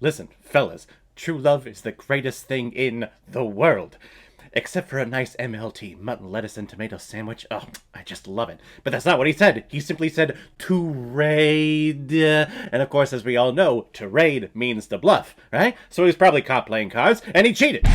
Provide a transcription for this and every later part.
Listen, fellas, true love is the greatest thing in the world. Except for a nice MLT, mutton, lettuce, and tomato sandwich. Oh, I just love it. But that's not what he said. He simply said to raid. And of course, as we all know, to raid means to bluff, right? So he's probably caught playing cards, and he cheated.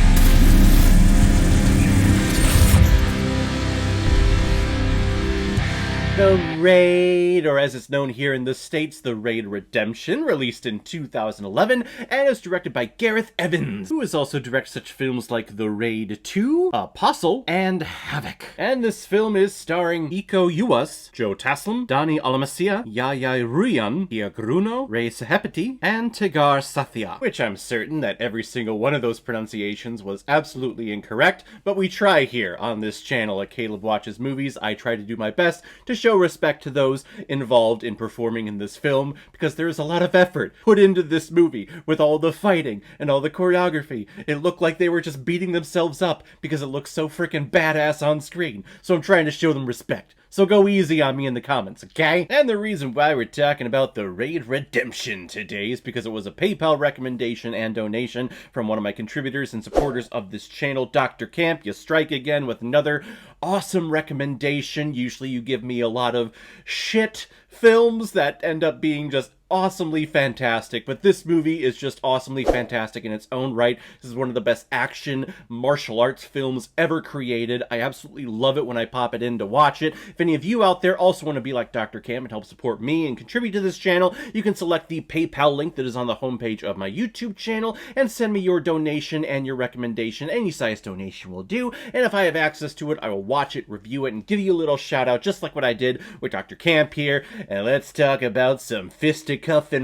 The Raid, or as it's known here in the States, The Raid Redemption, released in 2011, and is directed by Gareth Evans, who has also directed such films like The Raid 2, Apostle, and Havoc. And this film is starring Iko Uwais, Joe Taslim, Dani Alamasia, Yaya Ruyan, Pia Gruno, Ray Sahepati, and Tegar Sathya, which I'm certain that every single one of those pronunciations was absolutely incorrect, but we try here on this channel at Caleb Watches Movies. I try to do my best to show respect to those involved in performing in this film, because there is a lot of effort put into this movie with all the fighting and all the choreography. It looked like they were just beating themselves up because it looks so freaking badass on screen. So I'm trying to show them respect. So go easy on me in the comments, okay? And the reason why we're talking about The Raid Redemption today is because it was a PayPal recommendation and donation from one of my contributors and supporters of this channel, Dr. Camp. You strike again with another awesome recommendation. Usually you give me a lot of shit films that end up being just awesomely fantastic, but this movie is just awesomely fantastic in its own right. This is one of the best action martial arts films ever created. I absolutely love it when I pop it in to watch it. If any of you out there also want to be like Dr. Cam and help support me and contribute to this channel, you can select the PayPal link that is on the homepage of my YouTube channel and send me your donation and your recommendation. Any size donation will do, and if I have access to it, I will watch it, review it, and give you a little shout out, just like what I did with Dr. Camp here. And let's talk about some fisticuffing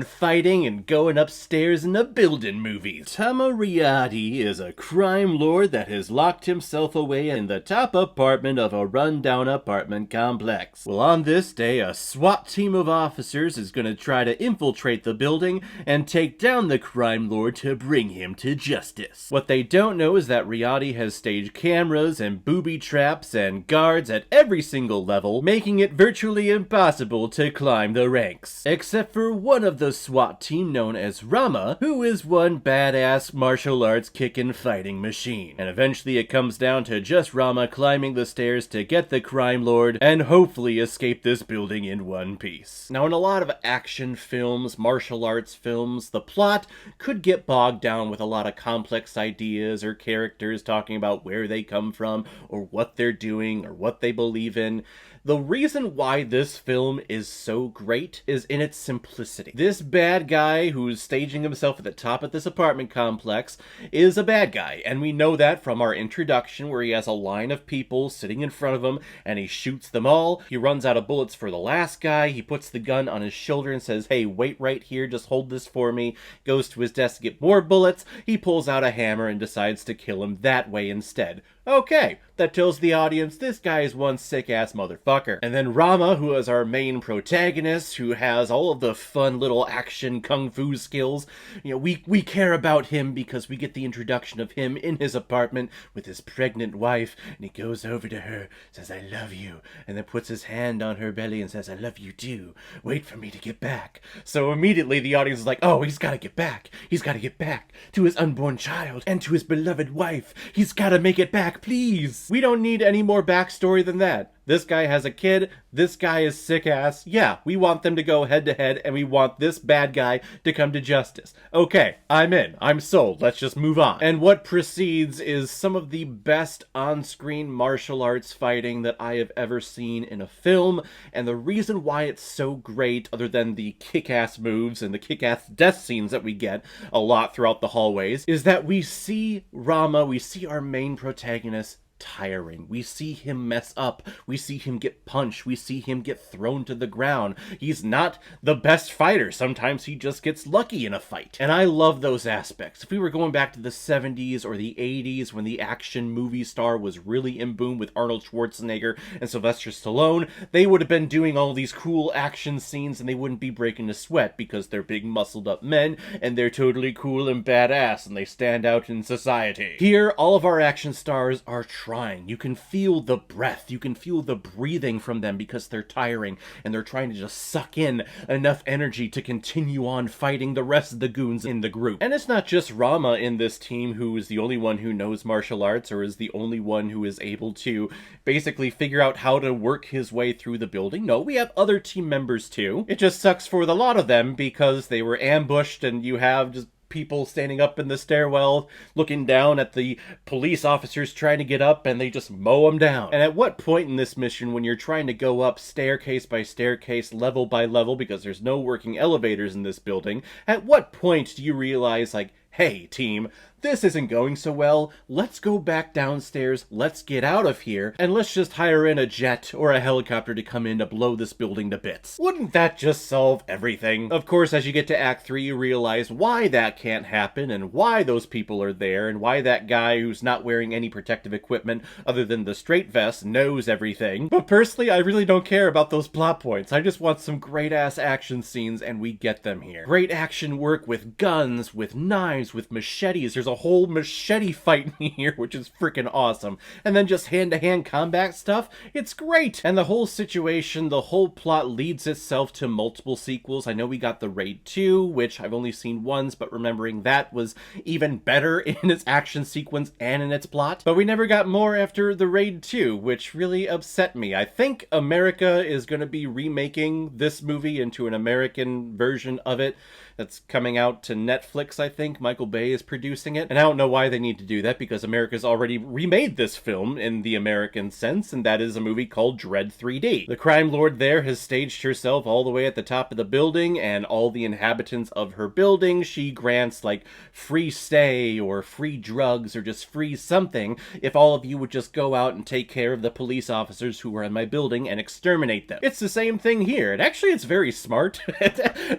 fighting and going upstairs in a building movies. Tamariati is a crime lord that has locked himself away in the top apartment of a rundown apartment complex. Well, on this day, a SWAT team of officers is going to try to infiltrate the building and take down the crime lord to bring him to justice. What they don't know is that Riyadi has staged cameras and booby traps and guards at every single level, making it virtually impossible to climb the ranks. Except for one of the SWAT team known as Rama, who is one badass martial arts kickin' fighting machine. And eventually it comes down to just Rama climbing the stairs to get the crime lord and hopefully escape this building in one piece. Now, in a lot of action films, martial arts films, the plot could get bogged down with a lot of complex ideas or characters talking about where they come from or what they're doing or what they believe in. The reason why this film is so great is in its simplicity. This bad guy who's staging himself at the top of this apartment complex is a bad guy, and we know that from our introduction where he has a line of people sitting in front of him and he shoots them all. He runs out of bullets for the last guy. He puts the gun on his shoulder and says, "Hey, wait right here, just hold this for me." Goes to his desk to get more bullets. He pulls out a hammer and decides to kill him that way instead. Okay, that tells the audience this guy is one sick-ass motherfucker. And then Rama, who is our main protagonist, who has all of the fun little action kung fu skills, we care about him because we get the introduction of him in his apartment with his pregnant wife, and he goes over to her, says, "I love you," and then puts his hand on her belly and says, "I love you too. Wait for me to get back." So immediately the audience is like, oh, he's gotta get back. He's gotta get back to his unborn child and to his beloved wife. He's gotta make it back. Please. We don't need any more backstory than that. This guy has a kid. This guy is sick ass. Yeah, we want them to go head to head, and we want this bad guy to come to justice. Okay, I'm in. I'm sold. Let's just move on. And what precedes is some of the best on-screen martial arts fighting that I have ever seen in a film. And the reason why it's so great, other than the kick-ass moves and the kick-ass death scenes that we get a lot throughout the hallways, is that we see Rama, we see our main protagonist, tiring. We see him mess up. We see him get punched. We see him get thrown to the ground. He's not the best fighter. Sometimes he just gets lucky in a fight. And I love those aspects. If we were going back to the 70s or the 80s when the action movie star was really in boom with Arnold Schwarzenegger and Sylvester Stallone, they would have been doing all these cool action scenes and they wouldn't be breaking a sweat because they're big muscled up men and they're totally cool and badass and they stand out in society. Here, all of our action stars are trying. You can feel the breath. You can feel the breathing from them because they're tiring and they're trying to just suck in enough energy to continue on fighting the rest of the goons in the group. And it's not just Rama in this team who is the only one who knows martial arts or is the only one who is able to basically figure out how to work his way through the building. No, we have other team members too. It just sucks for the lot of them because they were ambushed and you have just people standing up in the stairwell looking down at the police officers trying to get up, and they just mow them down. And at what point in this mission, when you're trying to go up staircase by staircase, level by level, because there's no working elevators in this building, at what point do you realize, like, hey team, this isn't going so well, let's go back downstairs, let's get out of here, and let's just hire in a jet or a helicopter to come in to blow this building to bits. Wouldn't that just solve everything? Of course, as you get to Act 3, you realize why that can't happen, and why those people are there, and why that guy who's not wearing any protective equipment other than the straight vest knows everything. But personally, I really don't care about those plot points. I just want some great-ass action scenes, and we get them here. Great action work with guns, with knives, with machetes. There's a whole machete fight in here, which is freaking awesome. And then just hand-to-hand combat stuff, it's great. And the whole situation, the whole plot leads itself to multiple sequels. I know we got the Raid 2, which I've only seen once, but remembering that was even better in its action sequence and in its plot. But we never got more after the Raid 2, which really upset me. I think America is going to be remaking this movie into an American version of it. That's coming out to Netflix, I think. Michael Bay is producing it. And I don't know why they need to do that, because America's already remade this film in the American sense, and that is a movie called Dread 3D. The crime lord there has staged herself all the way at the top of the building, and all the inhabitants of her building, she grants, like, free stay, or free drugs, or just free something, if all of you would just go out and take care of the police officers who are in my building and exterminate them. It's the same thing here, and actually it's very smart,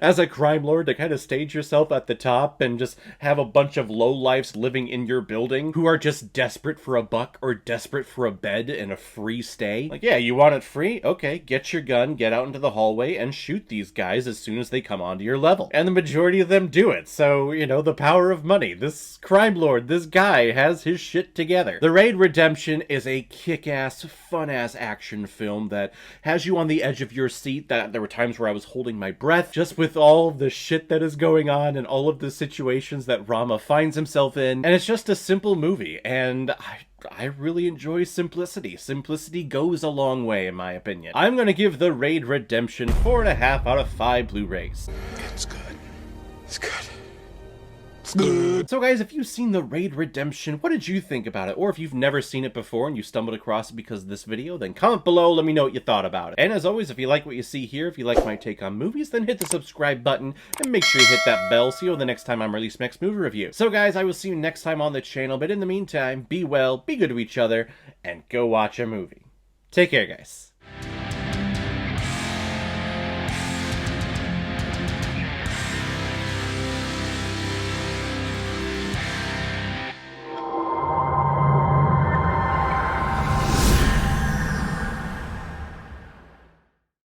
as a crime lord, to kind of stage yourself at the top and just have a bunch of lowlifes living in your building who are just desperate for a buck or desperate for a bed and a free stay. Like, yeah, you want it free? Okay, get your gun, get out into the hallway, and shoot these guys as soon as they come onto your level. And the majority of them do it, so, you know, the power of money. This crime lord, this guy, has his shit together. The Raid Redemption is a kick-ass, fun-ass action film that has you on the edge of your seat. That there were times where I was holding my breath, just with all the shit that is going on and all of the situations that Rama finds himself in. And it's just a simple movie, and I really enjoy simplicity. Simplicity goes a long way, in my opinion. I'm gonna give The Raid Redemption 4.5 out of 5 Blu-rays. It's good. It's good. So guys, if you've seen The Raid Redemption, what did you think about it? Or if you've never seen it before and you stumbled across it because of this video, then comment below, let me know what you thought about it. And as always, if you like what you see here, if you like my take on movies, then hit the subscribe button and make sure you hit that bell so you'll know the next time I'm releasing my next movie review. So guys, I will see you next time on the channel, but in the meantime, be well, be good to each other, and go watch a movie. Take care, guys.